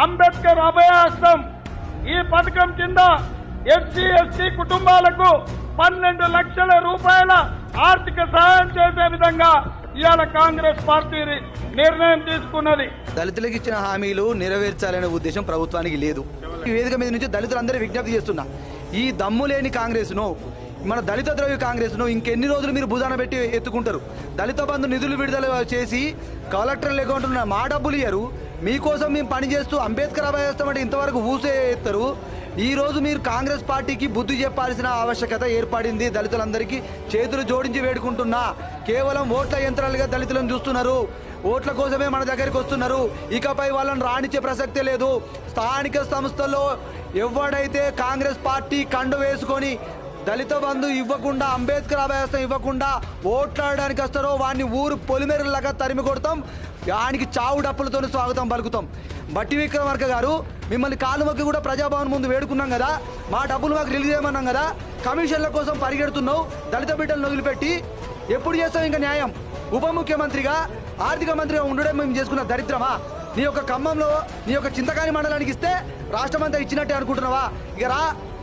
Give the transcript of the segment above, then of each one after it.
అంబేద్కర్ అభయహస్తం ఈ పథకం కింద ఎస్సీ ఎస్టీ కుటుంబాలకు 12 లక్షల రూపాయల ఆర్థిక సహాయం చేసే విధంగా ఇవాళ కాంగ్రెస్ పార్టీ నిర్ణయం తీసుకున్నది. దళితులకు ఇచ్చిన హామీలు నెరవేర్చాలనే ఉద్దేశం ప్రభుత్వానికి లేదు. ఈ వేదిక మీద నుంచి దళితులందరూ విజ్ఞప్తి చేస్తున్నా, ఈ దమ్ము లేని కాంగ్రెస్ను, మన దళిత ద్రవ్య కాంగ్రెస్ను ఇంకెన్ని రోజులు మీరు భుజాన పెట్టి ఎత్తుకుంటారు? దళిత బంధు నిధులు విడుదల చేసి కలెక్టర్ లేకుండా మా డబ్బులు ఇయ్యరు, మీకోసం మేము పనిచేస్తూ అంబేద్కర్ అభయహస్తం ఇంతవరకు ఊసే ఎత్తారు. ఈ రోజు మీరు కాంగ్రెస్ పార్టీకి బుద్ధి చెప్పాల్సిన ఆవశ్యకత ఏర్పడింది. దళితులందరికీ చేతులు జోడించి వేడుకుంటున్నా. కేవలం ఓట్ల యంత్రాలుగా దళితులను చూస్తున్నారు, ఓట్ల కోసమే మన దగ్గరికి వస్తున్నారు. ఇకపై వాళ్ళని రాణించే ప్రసక్తే లేదు. స్థానిక సంస్థల్లో ఎవడైతే కాంగ్రెస్ పార్టీ కండు వేసుకొని దళిత బంధు ఇవ్వకుండా, అంబేద్కర్ అభయహస్తం ఇవ్వకుండా ఓట్లాడడానికి వస్తారో వాడిని ఊరు పొలిమేరలాగా తరిమి కొడతాం. వానికి చావు డప్పులతో స్వాగతం పలుకుతాం. బట్టి విక్రమార్క గారు, మిమ్మల్ని కాలు మొక్కి కూడా ప్రజాభవన్ ముందు వేడుకున్నాం కదా, మా డబ్బులు మాకు రిలీజ్ చేయమన్నాం కదా, కమిషన్ల కోసం పరిగెడుతున్నావు. దళిత బిడ్డలను వదిలిపెట్టి ఎప్పుడు చేస్తావు ఇంకా న్యాయం? ఉప ముఖ్యమంత్రిగా, ఆర్థిక మంత్రిగా ఉండడం మేము చేసుకున్న దరిద్రమా? నీ యొక్క ఖమ్మంలో నీ యొక్క చింతకాని మండలానికి ఇస్తే రాష్ట్రం అంతా ఇచ్చినట్టే అనుకుంటున్నావా?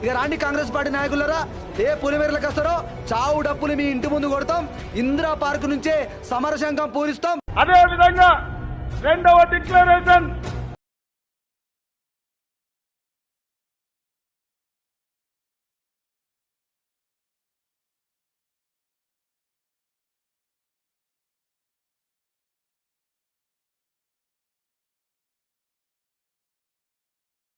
ఇక రాండి కాంగ్రెస్ పార్టీ నాయకులరా, ఏ పులిమేరలకు వస్తారో చావు డప్పులు మీ ఇంటి ముందు కొడతాం. ఇందిరా పార్క్ నుంచే సమరశంఖం పూరిస్తాం. అదే విధంగా రెండవ డిక్లరేషన్